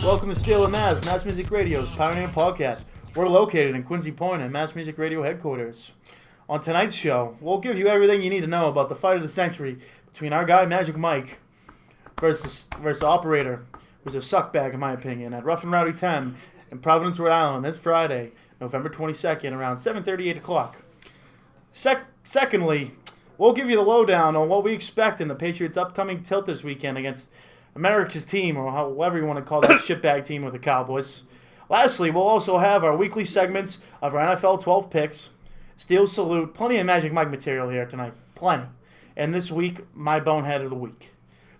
Welcome to Steele Nazz, Mass Music Radio's Pioneer Podcast. We're located in Quincy Point at Mass Music Radio headquarters. On tonight's show, we'll give you everything you need to know about the fight of the century between our guy Magic Mike versus Operator, who's a suckbag in my opinion, at Rough and Rowdy 10 in Providence, Rhode Island this Friday, November 22nd, around 7:30, 8 o'clock. Secondly, we'll give you the lowdown on what we expect in the Patriots' upcoming tilt this weekend against America's team, or however you want to call that shitbag team with the Cowboys. Lastly, we'll also have our weekly segments of our NFL 12 picks, Steele's Salute, plenty of Magic Mike material here tonight, plenty. And this week, my bonehead of the week.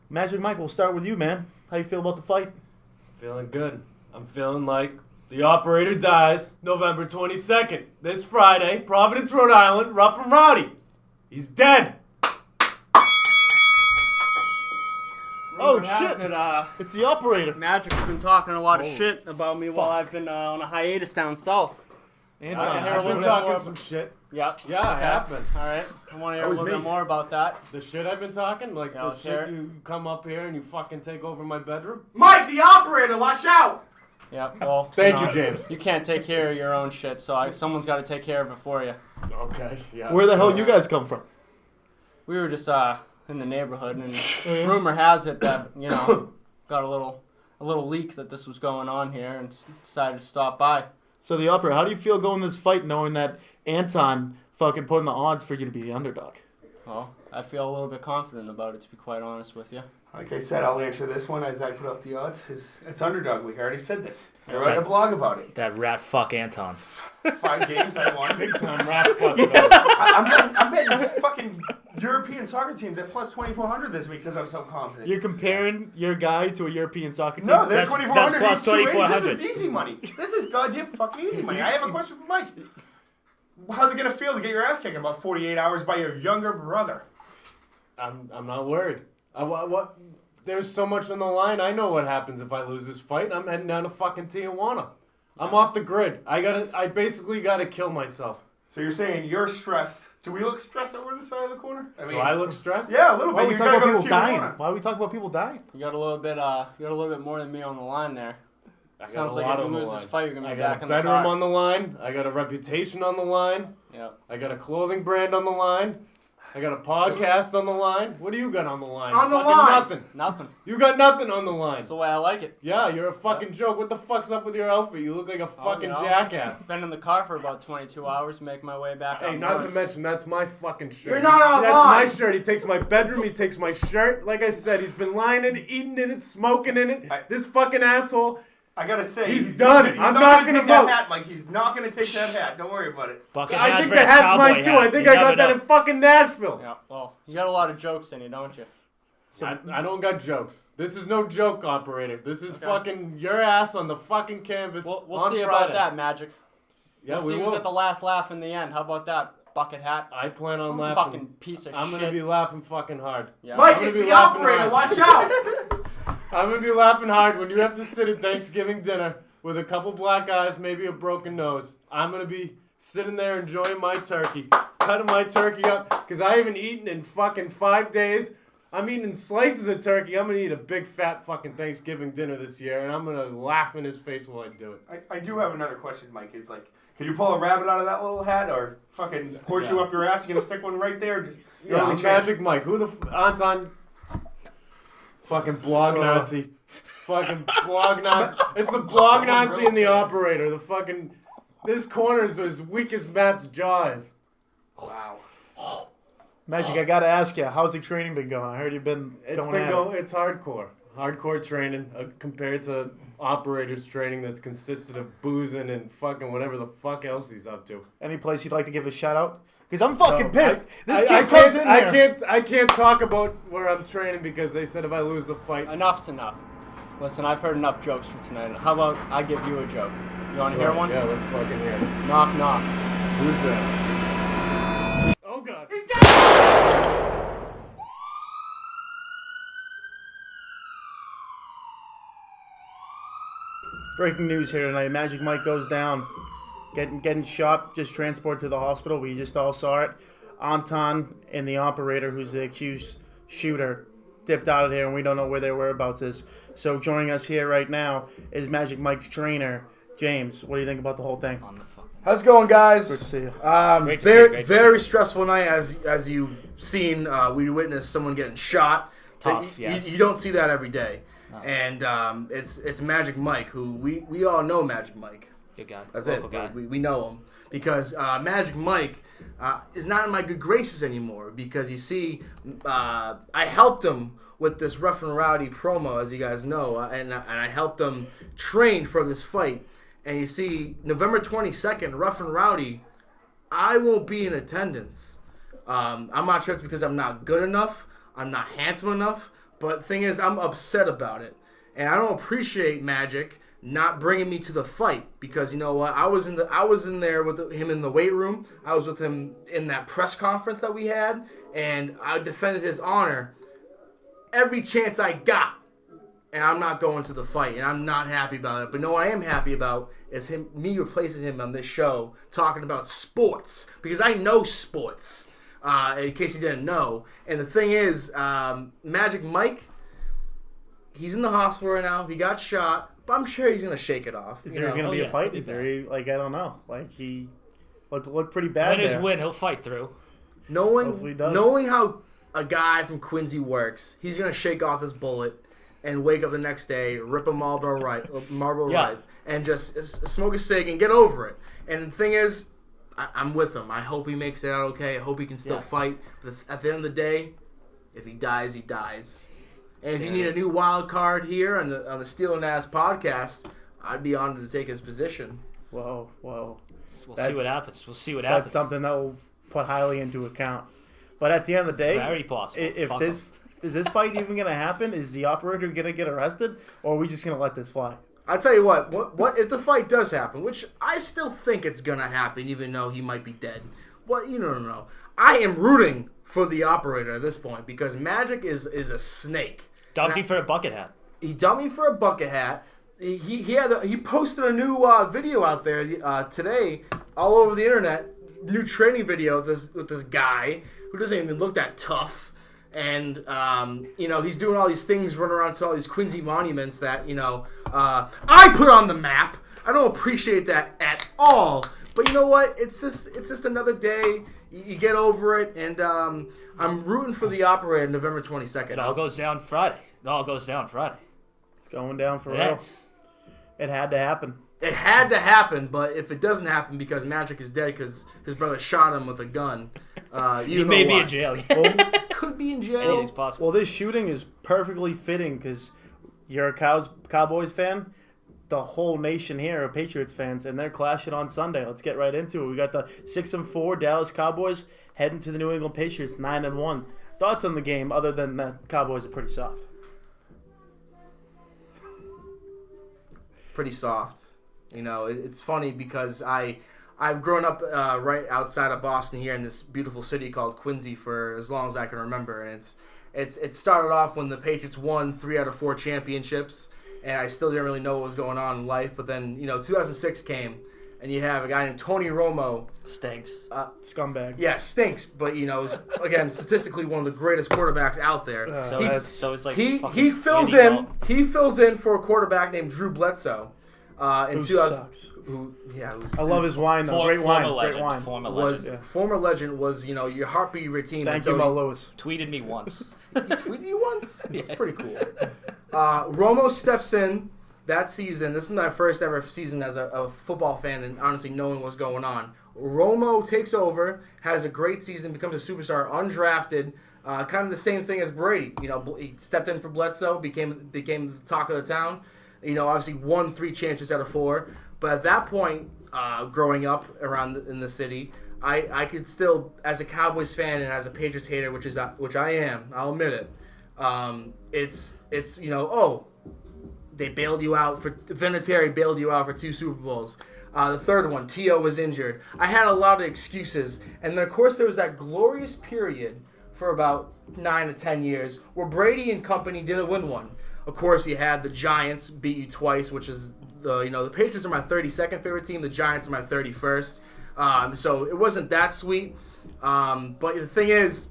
Magic Mike, we'll start with you, man. How you feel about the fight? Feeling good. I'm feeling like the Operator dies November 22nd, this Friday, Providence, Rhode Island, Rough and Rowdy. He's dead. Oh, shit. It's the Operator. Magic's been talking a lot of shit about me while I've been on a hiatus down south. Antan, I've been talking some shit. Yep. Yeah, I have been. All right. I want to hear a little bit more about that. The shit I've been talking? Like Yeah, the let's hear shit it. you come up here and you fucking take over my bedroom? Mike, the Operator, watch out! Yeah, well. Thank you, James. You can't take care of your own shit, so someone's got to take care of it for you. Okay, yeah. Where the hell you guys come from? We were just in the neighborhood, and rumor has it that, got a little leak that this was going on here and decided to stop by. So the Operator, how do you feel going this fight knowing that Antan fucking putting the odds for you to be the underdog? Well, I feel a little bit confident about it, to be quite honest with you. Like I said, I'll answer this one as I put up the odds. It's underdog week. I already said this. I wrote a blog about it. That rat fuck Antan. 5 games I won. Big time rat fuck. I'm betting fucking European soccer teams at plus 2,400 this week because I'm so confident. You're comparing your guy to a European soccer team? No, they're That's 2,400. plus He's 280. 2,400. This is easy money. This is goddamn fucking easy money. I have a question for Mike. How's it going to feel to get your ass kicked in about 48 hours by your younger brother? I'm not worried. What? There's so much on the line. I know what happens if I lose this fight. I'm heading down to fucking Tijuana. I'm off the grid. I basically gotta kill myself. So you're saying you're stressed. Do we look stressed over the side of the corner? Do I look stressed? Yeah, a little Why bit. are we You talking gotta about go people to dying? Tijuana. Why are we talking about people dying? You got a little bit more than me on the line there. I got Sounds a like lot if you on the lose line. this fight, you're gonna I be got back a in the bedroom car. on the line. I got a reputation on the line. Yeah. I got a clothing brand on the line. I got a podcast on the line. What do you got on the line? On the Fucking line. Nothing. Nothing. You got nothing on the line. That's the way I like it. Yeah, you're a fucking joke. What the fuck's up with your outfit? You look like a fucking jackass. Been in the car for about 22 hours, make my way back. Hey, on not board. to mention, that's my fucking shirt. You're not on That's line. my shirt. He takes my bedroom. He takes my shirt. Like I said, he's been lying in it, eating in it, smoking in it. This fucking asshole. I gotta say, He's done. He's I'm not not gonna gonna take that vote. hat, Mike. He's not gonna take that hat. Don't worry about it. Bucket I hat think the versus hat's cowboy mine too. hat. I think You I never got that know. in fucking Nashville. Yeah, well, you got a lot of jokes in you, don't you? I don't got jokes. This is no joke, Operator. This is fucking your ass on the fucking canvas. We'll on see Friday. about that, Magic. Yeah, we'll we see who's will. at the last laugh in the end. How about that, bucket hat? I plan on laughing. Fucking piece of I'm shit. gonna be laughing fucking hard. Yeah. Mike, I'm gonna it's be the laughing Operator. hard. Watch out. I'm gonna be laughing hard when you have to sit at Thanksgiving dinner with a couple black eyes, maybe a broken nose. I'm gonna be sitting there enjoying my turkey, cutting my turkey up, because I haven't eaten in fucking 5 days. I'm eating slices of turkey. I'm gonna eat a big fat fucking Thanksgiving dinner this year, and I'm gonna laugh in his face while I do it. I do have another question, Mike. It's like, can you pull a rabbit out of that little hat or fucking horseshoe up your ass? You gonna stick one right there? Just, Yeah, only I'm chance. Magic Mike. Who the Antan? Fucking blog Nazi. Fucking blog Nazi. It's a blog Nazi and the Operator. The fucking this corner is as weak as Matt's jaw is. Wow. Magic, I gotta ask you, how's the training been going? I heard you've been going at it. It's hardcore. Hardcore training compared to Operator's training that's consisted of boozing and fucking whatever the fuck else he's up to. Any place you'd like to give a shout out? Because I'm fucking No, pissed. This kid comes in here. I can't talk about where I'm training because they said if I lose the fight. Enough's enough. Listen, I've heard enough jokes for tonight. How about I give you a joke? You want to hear one? Yeah, let's fucking hear it. Knock, knock. Who's that? Oh god. Breaking news here tonight. Magic Mike goes down. Getting shot, just transported to the hospital. We just all saw it. Antan and the operator, who's the accused shooter, dipped out of here, and we don't know where their whereabouts is. So joining us here right now is Magic Mike's trainer, James. What do you think about the whole thing? How's it going, guys? Good to see you. Very stressful night, as you've seen. We witnessed someone getting shot. Tough, yes. You don't see that every day. No. And it's Magic Mike, who we all know Magic Mike. Good guy. That's Local it. guy. We know him because Magic Mike is not in my good graces anymore. Because you see, I helped him with this Rough and Rowdy promo, as you guys know, and I helped him train for this fight. And you see, November 22nd, Rough and Rowdy, I won't be in attendance. I'm not sure it's because I'm not good enough, I'm not handsome enough, but the thing is, I'm upset about it. And I don't appreciate Magic not bringing me to the fight, because you know what? I was in there with him in the weight room. I was with him in that press conference that we had, and I defended his honor every chance I got. And I'm not going to the fight, and I'm not happy about it. But no, what I am happy about is me replacing him on this show, talking about sports, because I know sports. In case you didn't know. And the thing is, Magic Mike, he's in the hospital right now. He got shot, but I'm sure he's gonna shake it off. Is there going to be a fight? Is there I don't know. Like, he looked pretty bad Win there. is win. He'll fight through. Knowing how a guy from Quincy works, he's gonna shake off this bullet and wake up the next day, rip a Marlboro Ride, and just smoke a cig and get over it. And the thing is, I'm with him. I hope he makes it out okay. I hope he can still fight. But at the end of the day, if he dies, he dies. And if you need a new wild card here on the Steele Nazz podcast, I'd be honored to take his position. Whoa. We'll see what happens. That's something that we'll put highly into account. But at the end of the day, very possible. Is this fight even going to happen? Is the operator going to get arrested, or are we just going to let this fly? I'll tell you what if the fight does happen, which I still think it's going to happen, even though he might be dead. Well, you don't know. I am rooting for the operator at this point, because Magic is a snake. Dumped you for a bucket hat. He dumped me for a bucket hat. He posted a new video out there today, all over the internet. New training video with this guy who doesn't even look that tough. And, he's doing all these things, running around to all these Quincy monuments that, I put on the map. I don't appreciate that at all. But you know what? It's just another day. You get over it. And I'm rooting for the operator November 22nd. It all goes down Friday. It's going down for real. It had to happen. It had to happen, but if it doesn't happen because Magic is dead because his brother shot him with a gun, you may be in jail. Could be in jail. Anything's possible. Well, this shooting is perfectly fitting because you're a Cowboys fan. The whole nation here are Patriots fans, and they're clashing on Sunday. Let's get right into it. We got the 6-4 Dallas Cowboys heading to the New England Patriots 9-1. Thoughts on the game other than the Cowboys are pretty soft? Pretty soft. It's funny because I've grown up right outside of Boston here in this beautiful city called Quincy for as long as I can remember, and it started off when the Patriots won 3 out of 4 championships, and I still didn't really know what was going on in life. But then 2006 came, and you have a guy named Tony Romo. Stinks. Scumbag. Yeah, stinks, but is, again, statistically one of the greatest quarterbacks out there. So it's like he fills in. He fills in for a quarterback named Drew Bledsoe. Who sucks. I love his wine though. Great wine. Former legend was your heartbeat routine. Thank you, Mo Lewis. Tweeted me once. He tweeted you once? That's pretty cool. Romo steps in that season. This is my first ever season as a football fan and honestly knowing what's going on. Romo takes over, has a great season, becomes a superstar, undrafted. Kind of the same thing as Brady. He stepped in for Bledsoe, became the talk of the town. Obviously won 3 championships out of 4. But at that point, growing up in the city, I could still, as a Cowboys fan and as a Patriots hater, which I am, I'll admit it. They bailed you out Vinatieri bailed you out for 2 Super Bowls. The third one, T.O. was injured. I had a lot of excuses, and then of course there was that glorious period for about 9 to 10 years where Brady and company didn't win one. Of course, you had the Giants beat you twice, which is the Patriots are my 32nd favorite team. The Giants are my 31st. So it wasn't that sweet. But the thing is,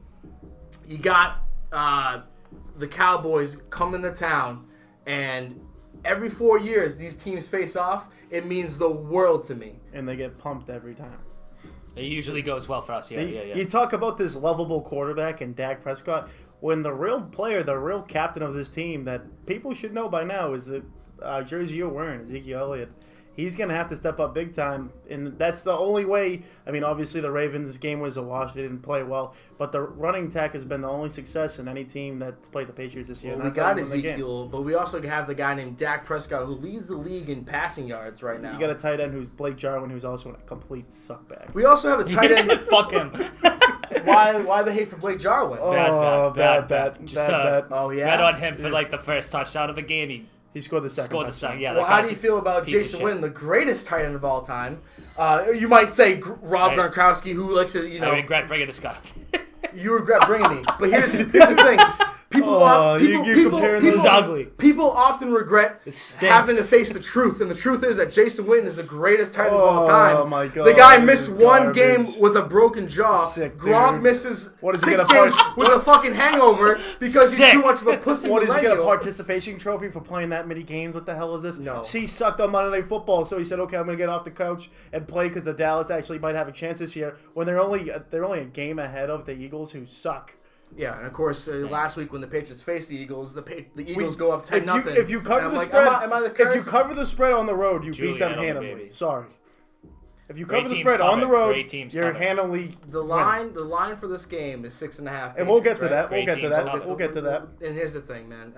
you got the Cowboys coming to town, and every 4 years these teams face off. It means the world to me. And they get pumped every time. It usually goes well for us. Yeah. You talk about this lovable quarterback and Dak Prescott. When the real player, the real captain of this team that people should know by now is the jersey you're wearing, Ezekiel Elliott. He's going to have to step up big time, and that's the only way. I mean, obviously the Ravens game was a wash. They didn't play well, but the running attack has been the only success in any team that's played the Patriots this year. Well, we got Ezekiel, but we also have the guy named Dak Prescott who leads the league in passing yards right now. You got a tight end who's Blake Jarwin, who's also a complete suckbag. We also have a tight end. Fuck him. Why the hate for Blake Jarwin? Bad. Just bad. Oh, yeah? bet on him for like the first touchdown of a game. He scored the second. Yeah. Well, how do you feel about Jason Witten, the greatest tight end of all time? You might say Rob Gronkowski, who likes to, I regret bringing this guy. You regret bringing me, but here's the thing. People ugly. People often regret having to face the truth, and the truth is that Jason Witten is the greatest tight end of all time. Oh my God! The guy missed one game with a broken jaw. Sick, Gronk misses what is 6 games with a fucking hangover because he's too much of a pussy. What, does he get a participation trophy for playing that many games? What the hell is this? No. He sucked on Monday Night Football, so he said, "Okay, I'm going to get off the couch and play because the Dallas actually might have a chance this year." When they're only a game ahead of the Eagles, who suck. Yeah, and of course, last week when the Patriots faced the Eagles, the Eagles go up 10-0. If you cover the spread, if you cover the spread on the road, you beat them handily. Sorry. If you cover the spread on the road, you're handily. The line for this game is 6.5. And we'll get to that. We'll get to that. And here's the thing, man.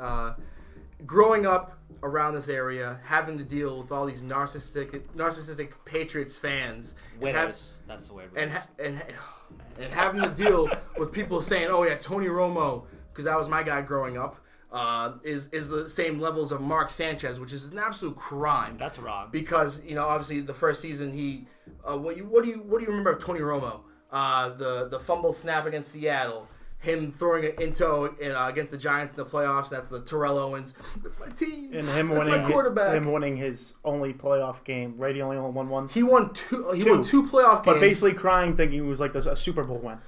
Growing up around this area, having to deal with all these narcissistic Patriots fans, Winners. That's the word. And having to deal with people saying, "Oh yeah, Tony Romo," because that was my guy growing up, is the same levels of Mark Sanchez, which is an absolute crime. That's wrong. Because obviously the first season he, what do you remember of Tony Romo? The fumble snap against Seattle, him throwing it into against the Giants in the playoffs. That's the Terrell Owens. That's my team. And him that's winning my quarterback. Him winning his only playoff game. Brady only won one. He won two. He won 2 playoff games. But basically crying, thinking it was like a Super Bowl win.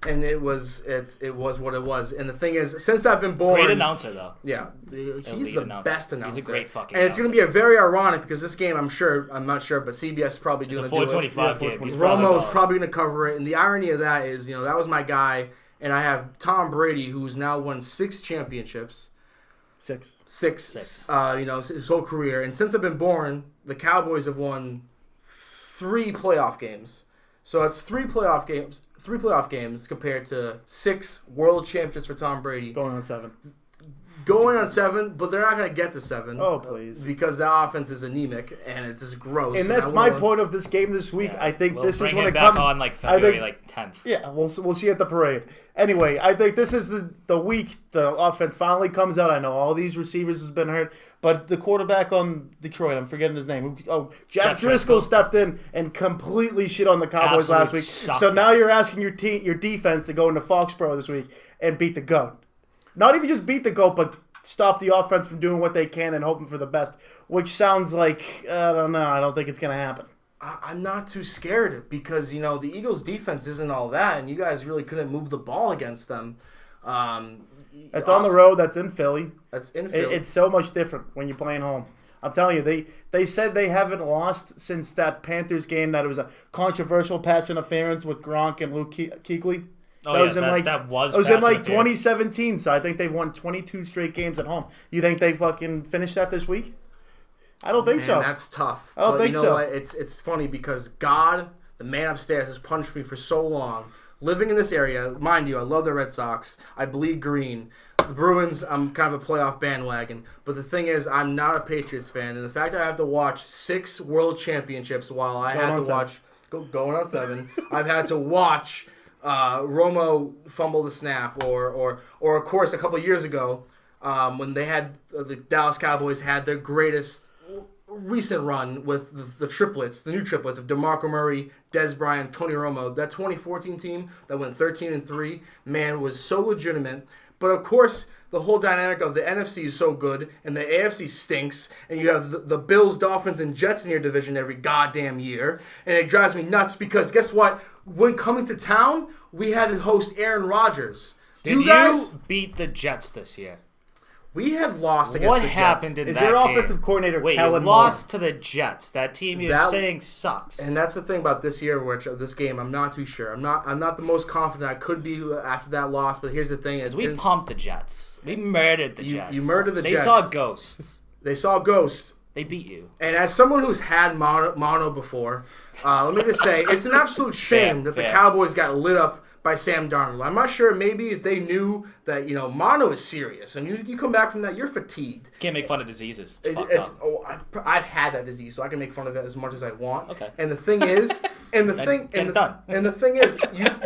And it was what it was. And the thing is, since I've been born, great announcer though. Yeah, he's the best announcer. He's a great fucking. And it's going to be a very ironic because this game, I'm not sure, but CBS is probably going to do it. It's a 425 game. Romo's probably going to cover it. And the irony of that is, that was my guy. And I have Tom Brady, who's now won 6 championships. Six. His whole career. And since I've been born, the Cowboys have won 3 playoff games. So it's 3 playoff games compared to 6 world championships for Tom Brady. Going on 7, but they're not going to get to 7. Oh, please. Because the offense is anemic and it's just gross. And that's my point of this game this week. Yeah, I think this is when it comes comes on like February 10th. Yeah, we'll see at the parade. Anyway, I think this is the week the offense finally comes out. I know all these receivers has been hurt, but the quarterback on Detroit, I'm forgetting his name. Jeff Driscoll stepped in and completely shit on the Cowboys last week. So now you're asking your defense to go into Foxborough this week and beat the GOAT. Not even just beat the GOAT, but stop the offense from doing what they can and hoping for the best, which sounds like, I don't know, I don't think it's going to happen. I'm not too scared because, the Eagles' defense isn't all that, and you guys really couldn't move the ball against them. It's on the road. That's in Philly. That's in Philly. It's so much different when you're playing home. I'm telling you, they said they haven't lost since that Panthers game that it was a controversial pass interference with Gronk and Luke Kuechly. That was in 2017, so I think they've won 22 straight games at home. You think they fucking finished that this week? I don't think so. That's tough. I don't think so. What? It's funny because God, the man upstairs, has punished me for so long. Living in this area, mind you, I love the Red Sox. I bleed green. The Bruins, I'm kind of a playoff bandwagon. But the thing is, I'm not a Patriots fan. And the fact that I have to watch 6 world championships while I had to watch... Going on 7. I've had to watch... Romo fumble the snap, or of course a couple of years ago when they had the Dallas Cowboys had their greatest recent run with the triplets, the new triplets of DeMarco Murray, Dez Bryant, Tony Romo. That 2014 team that went 13-3, man, was so legitimate. But of course, the whole dynamic of the NFC is so good and the AFC stinks, and you have the Bills, Dolphins, and Jets in your division every goddamn year, and it drives me nuts because guess what? When coming to town, we had to host Aaron Rodgers. Did you beat the Jets this year? We had lost against what the happened Jets. in Is that your game? offensive coordinator Wait, Kellen you Moore? lost to the Jets. That team you're That- saying sucks. And that's the thing about this year, which this game, I'm not too sure. I'm not the most confident I could be after that loss. But here's the thing: is we pumped the Jets. We murdered the Jets. You murdered the They Jets. saw ghosts. They saw ghosts. They beat you. And as someone who's had mono before, let me just say, it's an absolute shame that the Fair. Cowboys got lit up by Sam Darnold. I'm not sure, maybe if they knew that, mono is serious, and you come back from that, you're fatigued. Can't make fun of diseases. It's fucked up. I've had that disease, so I can make fun of it as much as I want. Okay. And the thing is, and the thing is,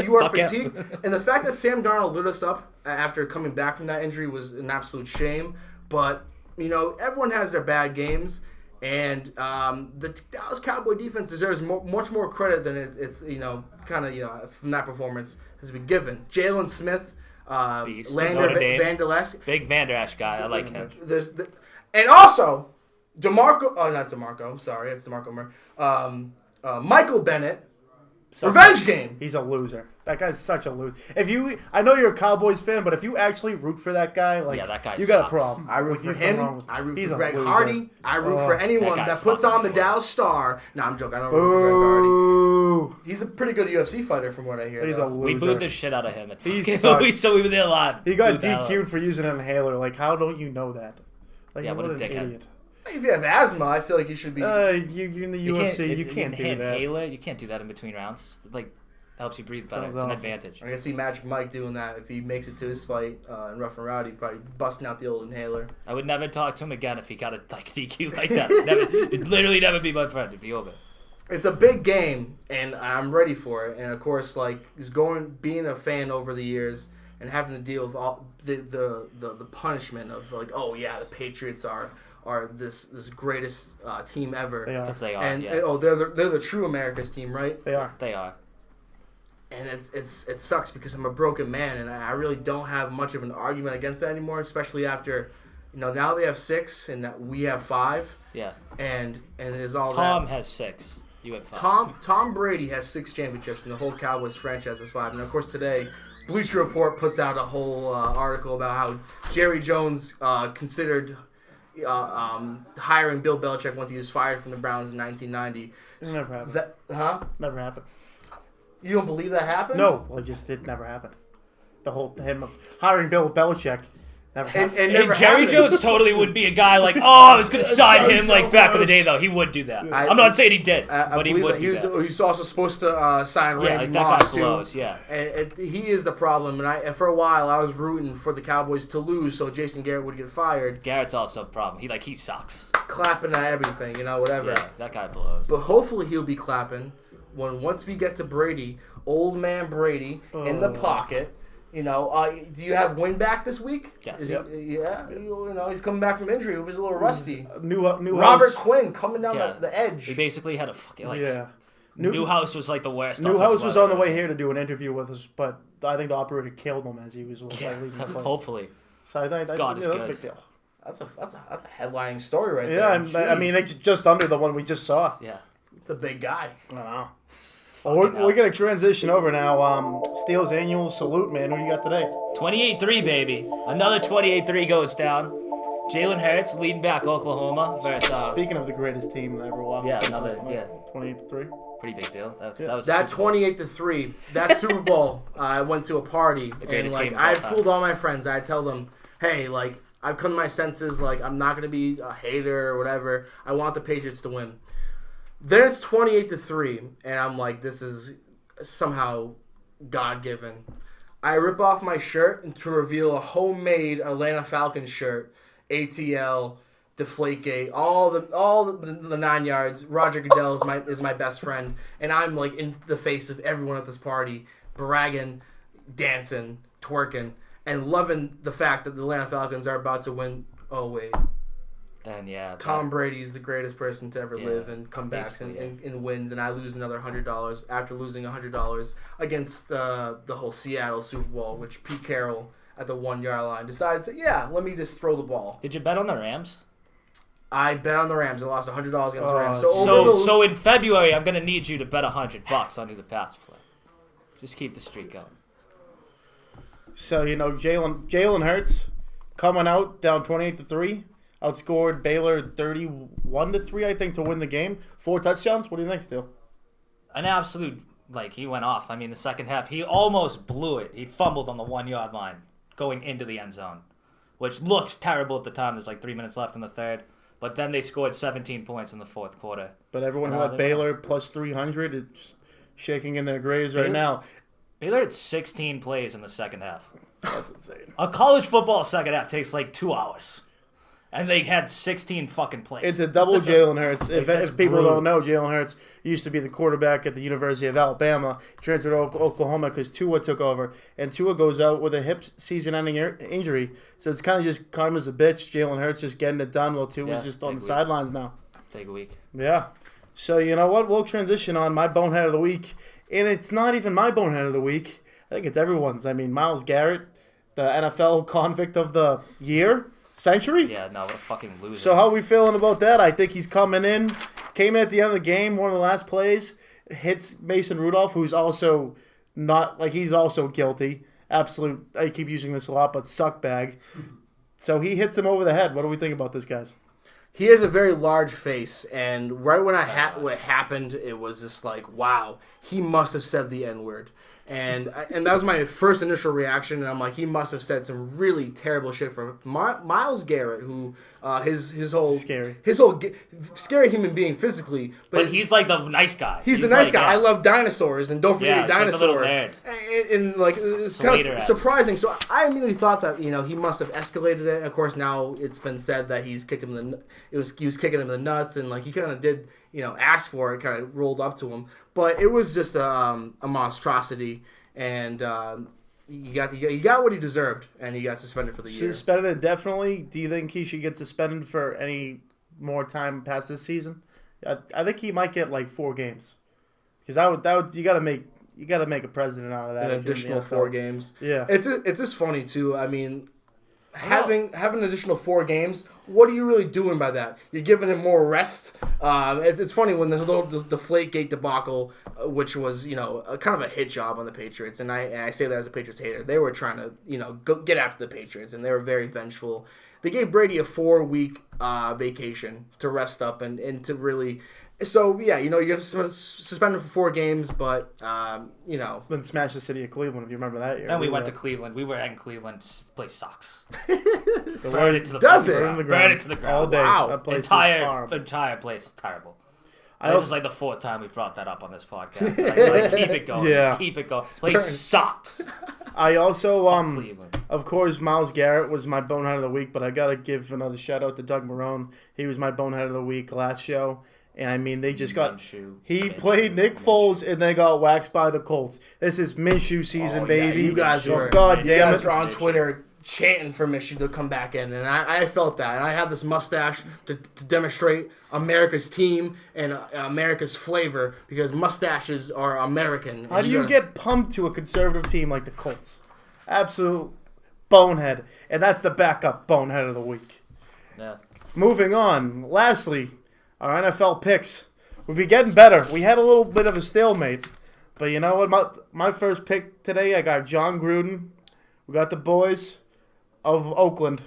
you are Fuck yeah. fatigued, and the fact that Sam Darnold lit us up after coming back from that injury was an absolute shame. But everyone has their bad games, and the Dallas Cowboy defense deserves much more credit than it's from that performance has been given. Jalen Smith, Beast. Lander Notre Dame. Van Der Esch. Big Van Der Esch guy. I like him. And also, not DeMarco. I'm sorry, it's DeMarco Murray. Michael Bennett. Revenge game. He's a loser. That guy's such a loser. I know you're a Cowboys fan, but if you actually root for that guy, that guy you got a sucks. problem. I root for him. I root for Greg loser. Hardy. I root for anyone that guy that puts fucking on the sucks. Dallas Star. No, I'm joking. I don't root for Greg Hardy. Boo! He's a pretty good UFC fighter, from what I hear. He's a though. loser. We booed the shit out of him. He So sucks. we were there live. He got Booed the hell out of him. DQ'd for using an inhaler. Like, how don't you know that? Like, Yeah, what a an dickhead. idiot. If you have asthma, I feel like you should be. You're in the UFC. You can't do that. Inhaler, you can't do that in between rounds. Like, helps you breathe better. Sounds It's an awful. advantage. I can see Magic Mike doing that if he makes it to his fight in Rough and Rowdy, probably busting out the old inhaler. I would never talk to him again if he got a DQ like that. It'd literally never be my friend. It'd be over. It's a big game, and I'm ready for it. And of course, being a fan over the years and having to deal with all the punishment of the Patriots are this greatest team ever. They are. Yes, they are. And yeah. they're the true America's team, right? They are. They are. And it sucks because I'm a broken man, and I really don't have much of an argument against that anymore. Especially after, now they have 6 and we have 5, Yeah. and it is all Tom that. has 6. You have 5. Tom Brady has 6 championships, and the whole Cowboys franchise has 5. And of course today, Bleacher Report puts out a whole article about how Jerry Jones considered hiring Bill Belichick once he was fired from the Browns in 1990. It never happened. Never happened. You don't believe that happened? No, it never happened. The whole him of hiring Bill Belichick never happened. And And never Jerry happened. Jones totally would be a guy like, I was going to sign sounds him so like back in the gross. day, though. He would do that. I- I'm not saying he did, I but he believe would that do that. he was also supposed to sign Yeah, Randy like that Moss guy too. blows, yeah. And he is the problem. And for a while, I was rooting for the Cowboys to lose so Jason Garrett would get fired, Garrett's also a problem. He sucks. clapping at everything, whatever. Yeah, that guy blows. But hopefully he'll be clapping once we get to Brady, old man Brady in the pocket. Do you have Wynn back this week? Yes. Is Yep. He's coming back from injury. He was a little rusty. New Robert house. Quinn coming down Yeah. the edge. He basically had a fucking, Yeah. Newhouse was like the worst. Newhouse was offensive on the way lineman. here to do an interview with us, but I think the operator killed him as he was Yeah, leaving the place. hopefully. So I think God is that's a good. big deal. That's a headlining story right Yeah, there. I mean, it's just under the one we just saw. Yeah. it's a big guy. I don't know. Well, we're going to transition over now. Steele's annual salute, man. Who do you got today? 28-3, baby. Another 28-3 goes down. Jalen Hurts leading back Oklahoma versus Speaking of the greatest team that ever walked. Yeah, another 28-3. pretty big deal. That Yeah. was That 28-3, that Super Bowl, I went to a party and greatest game of I all time. fooled all my friends. I tell them, hey, I've come to my senses. I'm not gonna be a hater or whatever. I want the Patriots to win. Then it's 28-3, and I'm like, this is somehow God given. I rip off my shirt and to reveal a homemade Atlanta Falcons shirt, ATL, Deflategate, all the 9 yards. Roger Goodell is my best friend, and I'm in the face of everyone at this party, bragging, dancing, twerking, and loving the fact that the Atlanta Falcons are about to win. Oh wait, Then yeah. Tom Brady is the greatest person to ever Yeah, live and comebacks basically, and wins, and I lose another $100 after losing $100 against the whole Seattle Super Bowl, which Pete Carroll at the 1 yard line. Decided to say, yeah, let me just throw the ball. Did you bet on the Rams? I bet on the Rams. I lost $100 against the Rams. So in February, I'm gonna need you to bet $100 under the pass play. Just keep the streak going. So Jalen Hurts coming out down 28-3, outscored Baylor 31-3, I think, to win the game. 4 touchdowns. What do you think, Steele? An absolute he went off. I mean, the second half, he almost blew it. He fumbled on the 1 yard line going into the end zone, which looked terrible at the time. There's 3 minutes left in the third. But then they scored 17 points in the fourth quarter. But everyone who had Baylor plus 300 is shaking in their graves right now. Baylor had 16 plays in the second half. That's insane. A college football second half takes 2 hours. And they had 16 fucking plays. It's a double Jalen Hurts. That's if people brutal. don't know, Jalen Hurts used to be the quarterback at the University of Alabama. Transferred to Oklahoma because Tua took over. And Tua goes out with a hip season-ending injury. So it's kind of just karma's a bitch. Jalen Hurts just getting it done while Tua's just on the sidelines now. Big week. Yeah. So you know what? We'll transition on my bonehead of the week. And it's not even my bonehead of the week. I think it's everyone's. I mean, Myles Garrett, the NFL convict of the year. Century? Yeah, no, what a fucking loser. So how are we feeling about that? I think he's came in at the end of the game, one of the last plays, hits Mason Rudolph, who's also not, he's also guilty. Absolute, I keep using this a lot, but suck bag. So he hits him over the head. What do we think about this, guys? He has a very large face, and right when what happened, it was just wow, he must have said the N-word. And that was my first initial reaction, and I'm like, he must have said some really terrible shit for Myles Garrett, who his whole scary human being physically, but he's the nice guy. He's the nice guy. Yeah. I love dinosaurs, and don't forget dinosaur. And it's kind of surprising. So I immediately thought that he must have escalated it. And of course, now it's been said that he's kicked him he was kicking him in the nuts, and he kind of did ask for it, kind of rolled up to him. But it was just a monstrosity, and he got what he deserved, and he got suspended for the year. Suspended indefinitely. Do you think he should get suspended for any more time past this season? I think he might get 4 games, because you got to make a president out of that. An additional 4 games. Yeah, it's just funny too. I mean, having an additional 4 games, what are you really doing by that? You're giving him more rest. It's funny when the little Deflategate debacle, which was kind of a hit job on the Patriots, and I say that as a Patriots hater. They were trying to go get after the Patriots, and they were very vengeful. They gave Brady a 4-week vacation to rest up and to really. So yeah, you're gonna suspend him for 4 games, but then smash the city of Cleveland, if you remember that year. Then we went to Cleveland. We were in Cleveland. This place sucks. Burn it to the ground. Burn it to the ground. All day. Wow. That place is horrible. Entire place is terrible. This is the 4th time we brought that up on this podcast. Keep it going. Yeah. Keep it going. Place sucks. I also Cleveland. Of course, Myles Garrett was my bonehead of the week, but I gotta give another shout out to Doug Marrone. He was my bonehead of the week last show. And I mean, they just got. He played Nick Foles, and they got waxed by the Colts. This is Minshew season, baby. You guys were on Twitter chanting for Minshew to come back in, and I felt that. And I have this mustache to demonstrate America's team and America's flavor, because mustaches are American. How do you get pumped to a conservative team like the Colts? Absolute bonehead. And that's the backup bonehead of the week. Yeah. Moving on. Lastly, our NFL picks. We'll be getting better. We had a little bit of a stalemate. But you know what? My first pick today, I got John Gruden. We got the boys of Oakland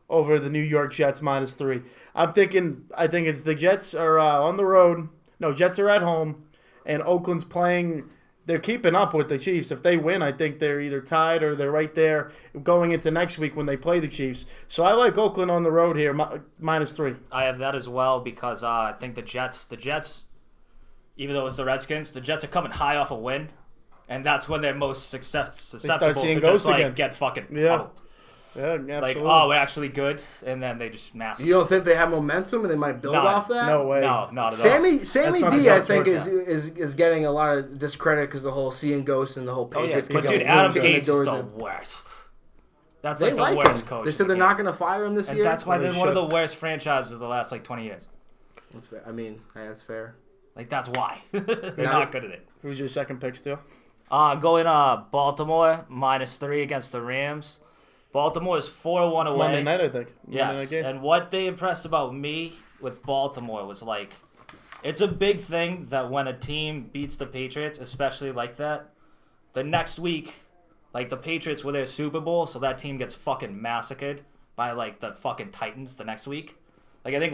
over the New York Jets -3. I think it's the Jets are on the road. No, Jets are at home. And Oakland's playing. They're keeping up with the Chiefs. If they win, I think they're either tied or they're right there going into next week when they play the Chiefs. So I like Oakland on the road here, -3. I have that as well, because I think the Jets, even though it's the Redskins, the Jets are coming high off a win, and that's when they're most susceptible seeing to ghosts just again. Get fucking Yeah. Yeah, absolutely. we're actually good, and then they just massively. You don't think they have momentum and they might build off that? No way. No, not at Sammy not D, how I it's think, worked is getting a lot of discredit because the whole seeing ghosts and the whole all. Patriots. But dude, Adam Gase is the worst. That's They the like worst him. coach. They said they're not going to fire him this and year. that's why Well, they're they one of should. the worst franchises of the last 20 years. That's fair. I mean, that's fair. That's why. They're not good at it. Who's your second pick still? Going Baltimore -3 against the Rams. Baltimore is 4-1 It's away. Monday night, I think. Monday night Yes, game. and what they impressed about me with Baltimore was like, it's a big thing that when a team beats the Patriots, especially like that, the next week, like the Patriots were their Super Bowl, so that team gets fucking massacred by like the fucking Titans the next week. Like I think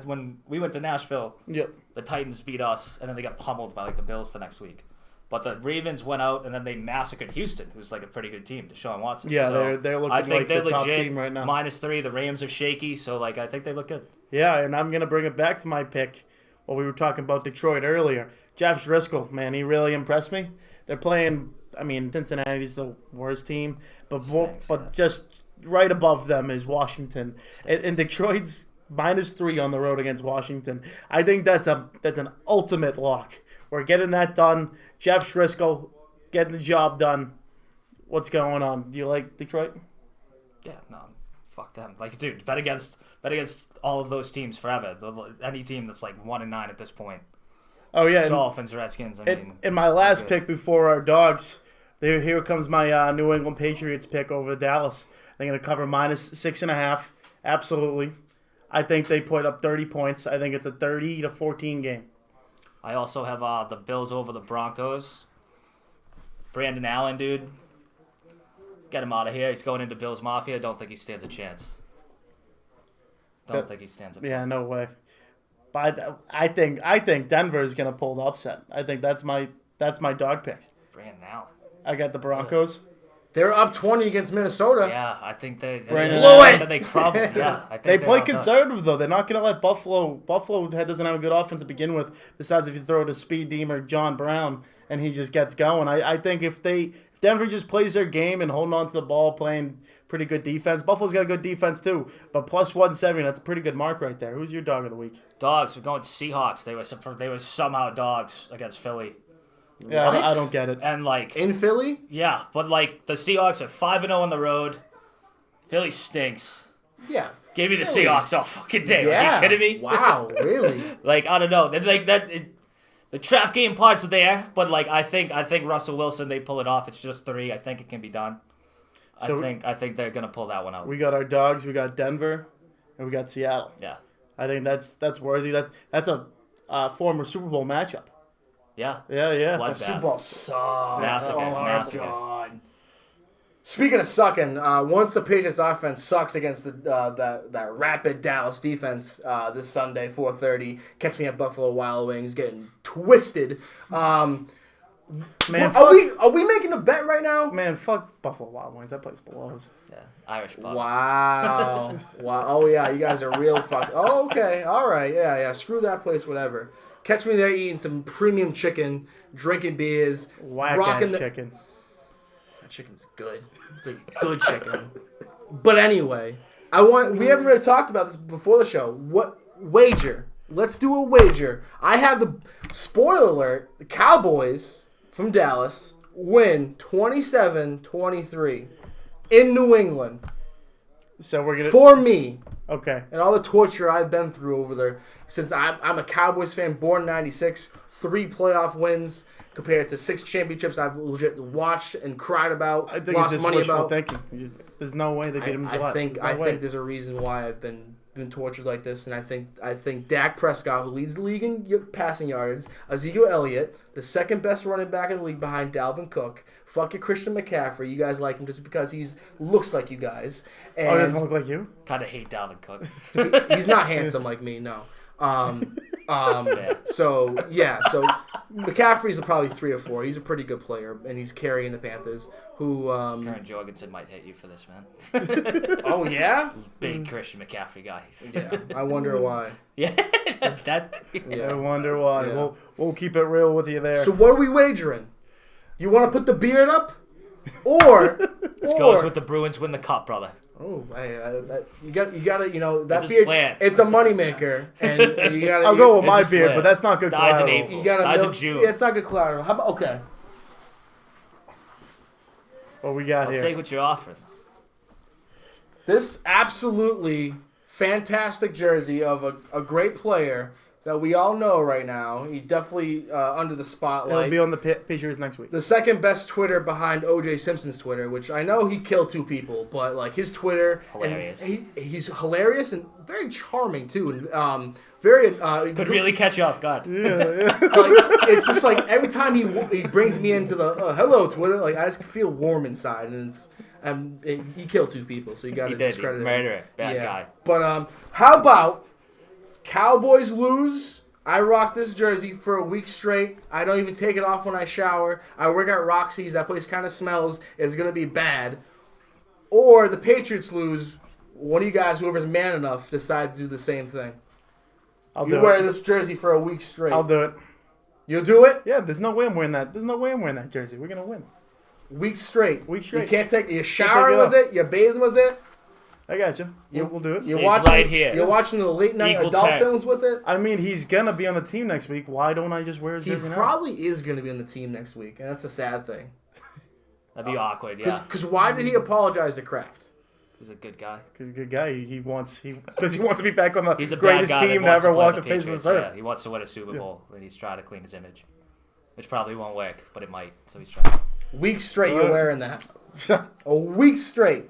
when we went to Nashville, Yep. the Titans beat us, and then they got pummeled by like the Bills the next week. But the Ravens went out and then they massacred Houston, who's like a pretty good team, Deshaun Watson. Yeah, So they're looking I think like they're the top legit. team right now. -3, the Rams are shaky, so like I think they look good. Yeah, and I'm going to bring it back to my pick. Well, we were talking about Detroit earlier. Jeff Driscoll, man, he really impressed me. They're playing, I mean, Cincinnati's the worst team, but Stinks, yeah. just right above them is Washington. And Detroit's -3 on the road against Washington. I think that's an ultimate lock. We're getting that done. Jeff Driscoll getting the job done. What's going on? Do you like Detroit? Yeah, no, fuck them. Like, dude, bet against all of those teams forever. Any team that's like 1-9 at this point. Oh yeah, and, Dolphins, Redskins. I mean, in my last good. pick before our dogs, here comes my New England Patriots pick over Dallas. They're going to cover -6.5. Absolutely. I think they put up 30 points. I think it's a 30-14 game. I also have the Bills over the Broncos. Brandon Allen, dude, get him out of here. He's going into Bills Mafia. Don't think he stands a chance. Don't think he stands a chance. Yeah, no way. But I think Denver is going to pull the upset. I think that's my dog pick. Brandon Allen. I got the Broncos. They're up 20 against Minnesota. Yeah, I think they Brandon Blew it. They probably I think They they're play outdone. conservative, though. They're not going to let Buffalo. Buffalo doesn't have a good offense to begin with, besides if you throw it to Speed Deemer John Brown, and he just gets going. I think if Denver just plays their game and holding on to the ball, playing pretty good defense. Buffalo's got a good defense, too. But +170, that's a pretty good mark right there. Who's your dog of the week? Dogs. We're going Seahawks. They were somehow dogs against Philly. Yeah, What? I don't get it. And like In Philly? yeah, but like the Seahawks are 5-0 on the road. Philly stinks. Yeah. Gave me the Philly. Seahawks all fucking day. Yeah. Are you kidding me? Wow, really? Like I don't know. Like that. The trap game parts are there, but like I think Russell Wilson, they pull it off. It's just 3. I think it can be done. So I think they're gonna pull that one out. we got our dogs. We got Denver, and we got Seattle. Yeah. I think that's worthy. That's a former Super Bowl matchup. Yeah. Yeah. Bloodbath. Super Bowl sucks. Massacre, Oh, my massacre. God. Speaking of sucking, once the Patriots offense sucks against that rapid Dallas defense this Sunday, 4:30, catch me at Buffalo Wild Wings getting twisted. Man, Are we making a bet right now? Man, fuck Buffalo Wild Wings. That place blows. Yeah. Irish pub. Wow. Wow. Oh, yeah. You guys are real fuck. Oh, okay. All right. Yeah. Screw that place, whatever. Catch me there eating some premium chicken, drinking beers, Whack rocking ass the... chicken. That chicken's good. It's a good chicken. But anyway, we haven't really talked about this before the show. What wager? Let's do a wager. I have the spoiler alert, the Cowboys from Dallas win 27-23 in New England. So we're gonna. For me, Okay. and all the torture I've been through over there, since I'm a Cowboys fan, born in '96, 3 playoff wins compared to 6 championships I've legit watched and cried about, I think lost it's just money wishful about. thinking. There's no way they beat him. I think there's a reason why I've been tortured like this, and I think Dak Prescott, who leads the league in passing yards, Ezekiel Elliott, the second best running back in the league behind Dalvin Cook. Fuck your Christian McCaffrey. You guys like him just because he looks like you guys. And Oh, he doesn't look like you. Kind of hate Dalvin Cook. he's not handsome like me, no. So McCaffrey's probably 3 or 4. He's a pretty good player, and he's carrying the Panthers. Who? Karen Jorgensen might hit you for this, man. Oh yeah. Big Christian McCaffrey guy. Yeah. I wonder why. Yeah, that. I Yeah. wonder why. Yeah. We'll keep it real with you there. So what are we wagering? You want to put the beard up, or This goes with the Bruins win the cup, brother. Oh, you got that This is beard. planned. It's a moneymaker, and you got. I'll go with This my is beard, planned. but that's not good Dies in collateral. April. You got Dies in June. Yeah, it's not good collateral. How about okay? What we got I'll here? take what you're offering. This absolutely fantastic jersey of a great player that we all know right now. He's definitely under the spotlight. He'll be on the Patriots next week. The second best Twitter behind O.J. Simpson's Twitter, which I know he killed 2 people, but like his Twitter, Hilarious. And he's hilarious and very charming too, and very Could really catch you off guard. Yeah. like, it's just like every time he brings me into the hello Twitter, like I just feel warm inside, and he killed 2 people, so you got to discredit him. Murderer, bad guy. But how about Cowboys lose? I rock this jersey for a week straight. I don't even take it off when I shower. I work at Roxy's. That place kind of smells. It's going to be bad. Or the Patriots lose. One of you guys, whoever's man enough, decides to do the same thing. You wear this jersey for a week straight. I'll do it. You'll do it? Yeah, there's no way I'm wearing that. There's no way I'm wearing that jersey. We're going to win. Week straight. Week straight. You can't take. You're showering with it. You're bathing with it. I got you. We'll do it. You're Stays watching. right here. You're watching the late night Equal adult tech. films with it. I mean, he's gonna be on the team next week. Why don't I just wear his He jersey now? probably is going to be on the team next week, and that's a sad thing. That'd be awkward, yeah. Because why did he apologize to Kraft? He's a good guy. He's a good guy. He wants to be back on the He's a bad greatest guy team that to wants ever play walk the face of Patriots, this earth. Yeah, he wants to win a Super Bowl, and he's trying to clean his image. Which probably won't work, but it might, so he's trying. Week straight, you're wearing that. A week straight.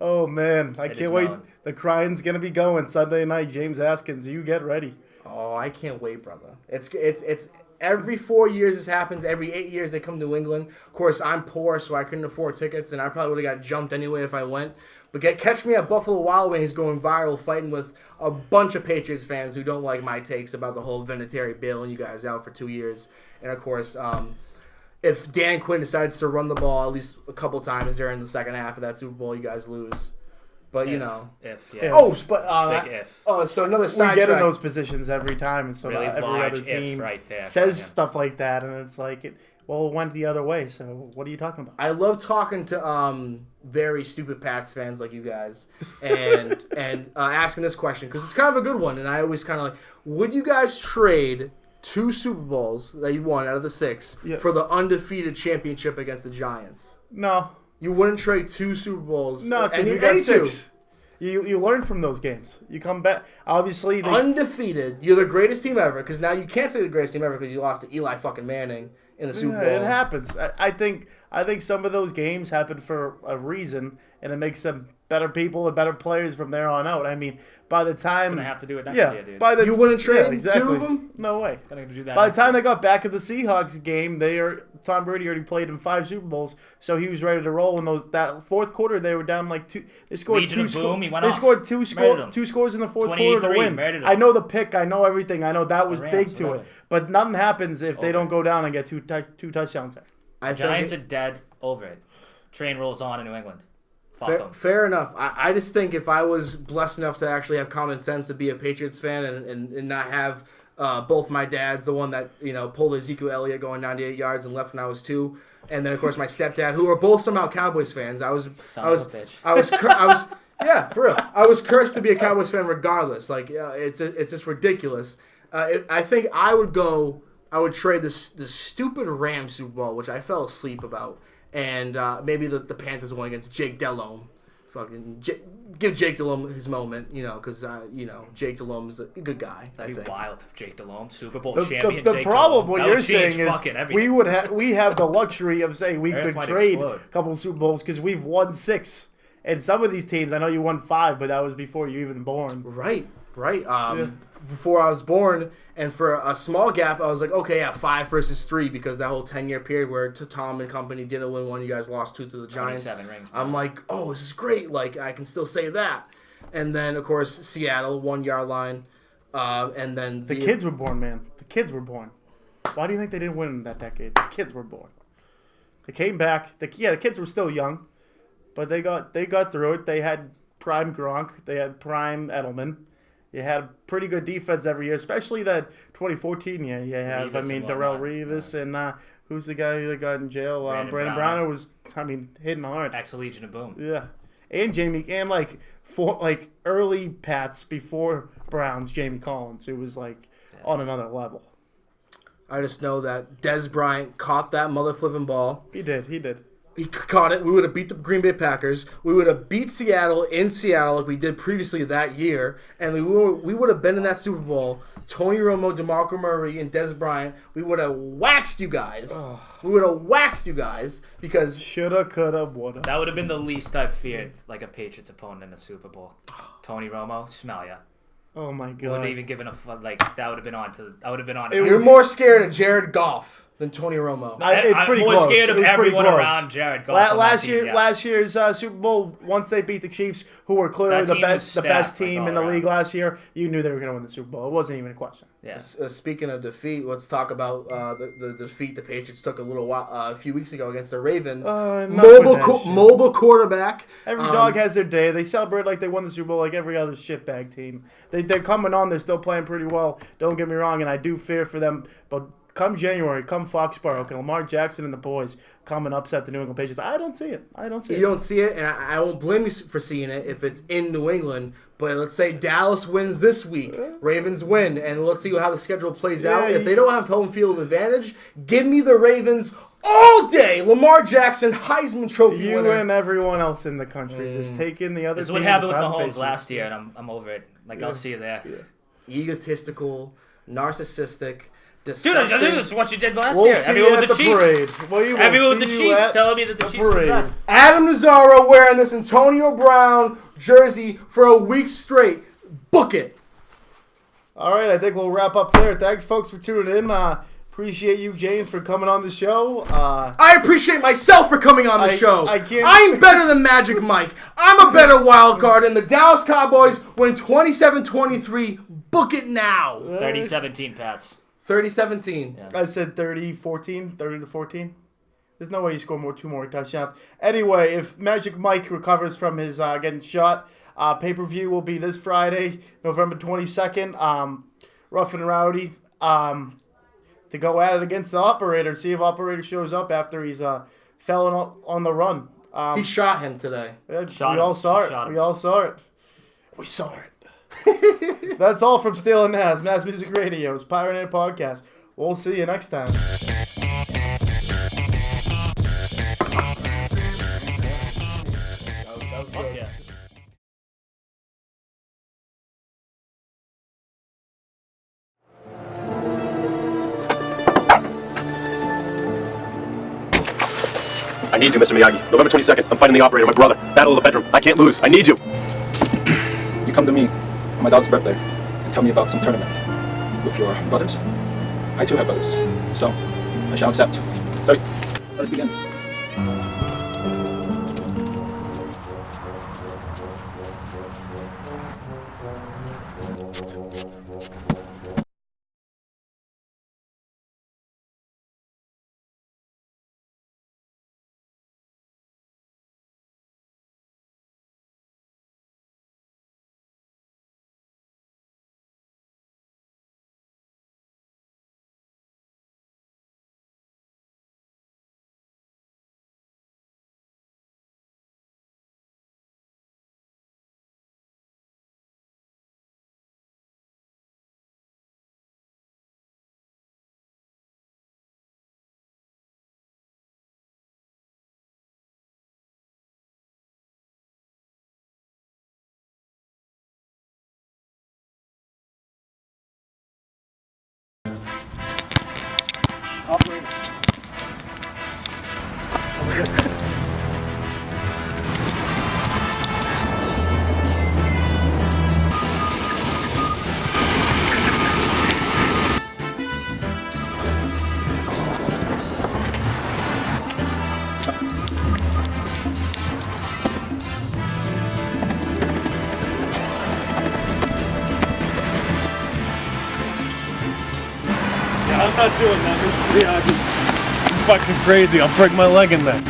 Oh man, I It is can't wait. known. The crying's gonna be going Sunday night. James Askins, you get ready. Oh, I can't wait, brother. It's every 4 years this happens. Every 8 years they come to New England. Of course, I'm poor, so I couldn't afford tickets, and I probably would have got jumped anyway if I went. But catch me at Buffalo Wild Wings going viral, fighting with a bunch of Patriots fans who don't like my takes about the whole Vinatieri bailing you guys out for 2 years. And of course, if Dan Quinn decides to run the ball at least a couple times during the second half of that Super Bowl, you guys lose. But you know. If, yeah. Oh, but Big if. so another We side get in track. those positions every time, and so Really every large other if team right there. says Yeah. stuff like that, and it's like, it went the other way. So what are you talking about? I love talking to very stupid Pats fans like you guys, and asking this question because it's kind of a good one, and I always kind of like, would you guys trade 2 Super Bowls that you won out of the 6 Yeah. for the undefeated championship against the Giants? No, You wouldn't trade 2 Super Bowls. no, because any- we got any 6. You learn from those games. You come back. Obviously, Undefeated. You're the greatest team ever because now you can't say the greatest team ever because you lost to Eli fucking Manning in the Super yeah, Bowl. it happens. I think some of those games happen for a reason, and it makes them better people and better players from there on out. I mean, by the time Gonna have to do it next yeah, year, dude. by the You wouldn't trade 2 exactly. of them? No way. Gotta do that By the next time year. they got back at the Seahawks game, Tom Brady already played in 5 Super Bowls, so he was ready to roll. In that fourth quarter, they were down like 2. They scored Legion 2 of Boom, scores. he went They off. scored Murdered 'em. 2 scores in the fourth quarter to 28-3, win. murdered 'em. I know the pick. I know everything. I know that was The big Rams, to whatever. it. But nothing happens if they Over. don't go down and get two touchdowns there. I Giants think are dead. Over it. Train rolls on in New England. Fuck them. fair enough. I just think if I was blessed enough to actually have common sense to be a Patriots fan and not have both my dads, the one that pulled Ezekiel Elliott going 98 yards and left when I was 2, and then of course my stepdad, who are both somehow Cowboys fans. I was yeah, for real. I was cursed to be a Cowboys fan regardless. Like it's just ridiculous. I think I would trade this stupid Rams Super Bowl, which I fell asleep about. And maybe the Panthers won against Jake Delhomme. Give Jake Delhomme his moment, because Jake Delhomme's a good guy. That'd be wild if Jake Delhomme, Super Bowl The champion. the Jake problem, Delhomme. what That you're would change saying is, fucking everything. we have the luxury of saying we Earth could might trade explode. a couple of Super Bowls because we've won 6. And some of these teams, I know you won 5, but that was before you even born. Right. Before I was born, and for a small gap, I was like, okay, yeah, 5 versus 3, because that whole 10-year period where Tom and company didn't win one, you guys lost 2 to the Giants. 27 rings. I'm like, oh, this is great. Like, I can still say that. And then, of course, Seattle, 1 yard line. And then The kids were born, man. The kids were born. Why do you think they didn't win in that decade? The kids were born. They came back. The kids were still young, but they got through it. They had prime Gronk. They had prime Edelman. You had a pretty good defense every year, especially that 2014 year. You have, Revis and Darrell whatnot. Revis and who's the guy that got in jail? Brandon Brandon Browner. Browner was, hitting hard. Ex-Legion of Boom. Yeah, and Jamie and early Pats before Browns, Jamie Collins, who was on another level. I just know that Des Bryant caught that mother flipping ball. He did. He caught it. We would have beat the Green Bay Packers. We would have beat Seattle in Seattle like we did previously that year. And we would have been in that Super Bowl. Tony Romo, DeMarco Murray, and Des Bryant. We would have waxed you guys. We would have waxed you guys because... Shoulda, coulda, woulda. That would have been the least I've feared, like a Patriots opponent in the Super Bowl. Tony Romo, smell ya. Oh my God. Wouldn't even given a like. That would have been on to. I would have been on. You're more scared of Jared Goff than Tony Romo. It's pretty I'm close. more scared of everyone close. around Jared Goff. Last year's Super Bowl, once they beat the Chiefs, who were clearly the best team in the league last year, you knew they were going to win the Super Bowl. It wasn't even a question. Yeah. Speaking of defeat, let's talk about the defeat the Patriots took a few weeks ago against the Ravens. Mobile quarterback. Every dog has their day. They celebrate like they won the Super Bowl like every other shitbag team. They're coming on. They're still playing pretty well. Don't get me wrong, and I do fear for them, but come January, come Foxborough, can Lamar Jackson and the boys come and upset the New England Patriots? I don't see it. You don't see it, and I won't blame you for seeing it if it's in New England. But let's say Dallas wins this week, Ravens win, and let's see how the schedule plays out. If they don't have home field advantage, give me the Ravens all day. Lamar Jackson, Heisman Trophy winner. You and everyone else in the country just taking the other. This is what happened with Mahomes last year, and I'm over it. Like I'll see you there. Yeah. Egotistical, narcissistic. Dude, this is what you did last we'll year. See Everyone you with at the parade. Chiefs. Well, you Everyone with the Chiefs telling me that the Chiefs were the best. Adam Nazzaro wearing this Antonio Brown jersey for a week straight. Book it. All right, I think we'll wrap up there. Thanks, folks, for tuning in. Appreciate you, James, for coming on the show. I appreciate myself for coming on the show. I'm better than Magic Mike. I'm a better wild card, and the Dallas Cowboys win 27-23. Book it now. 30-17, Pats. 30-17. Yeah. I said 30-14, 30-14. There's no way you score two more touchdowns. Anyway, if Magic Mike recovers from his getting shot, pay-per-view will be this Friday, November 22nd. Rough and Rowdy to go at it against the Operator. See if Operator shows up after he's fell on the run. He shot him today. We all saw it. We saw it. That's all from Steele Nazz, Mass Music Radio's Pioneer Podcast. We'll see you next time. Yeah. I need you, Mr. Miyagi. November 22nd, I'm fighting the Operator, my brother. Battle of the bedroom. I can't lose. I need you. You come to me on my dog's birthday and tell me about some tournament with your brothers. I too have brothers, so I shall accept. Ready? Let us begin. Operator. I'm not doing that, Mr. Miyagi. You're fucking crazy. I'll break my leg in that.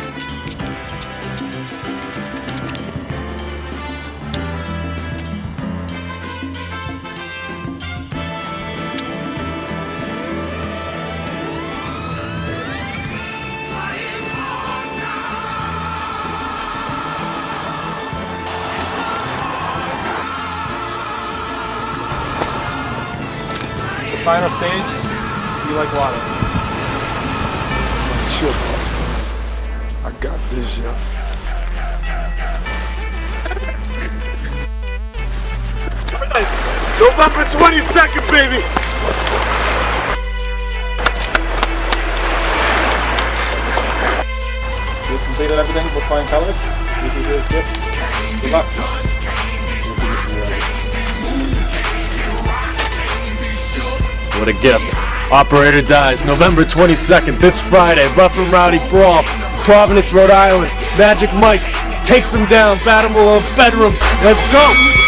The final stage. You like water? Sure, boss. I got this November 22nd, baby. You completed everything with flying colors. This is your gift. Good luck. What a gift. Operator dies November 22nd, this Friday. Rough and Rowdy Brawl, Providence, Rhode Island. Magic Mike takes him down, Battle bedroom. Let's go!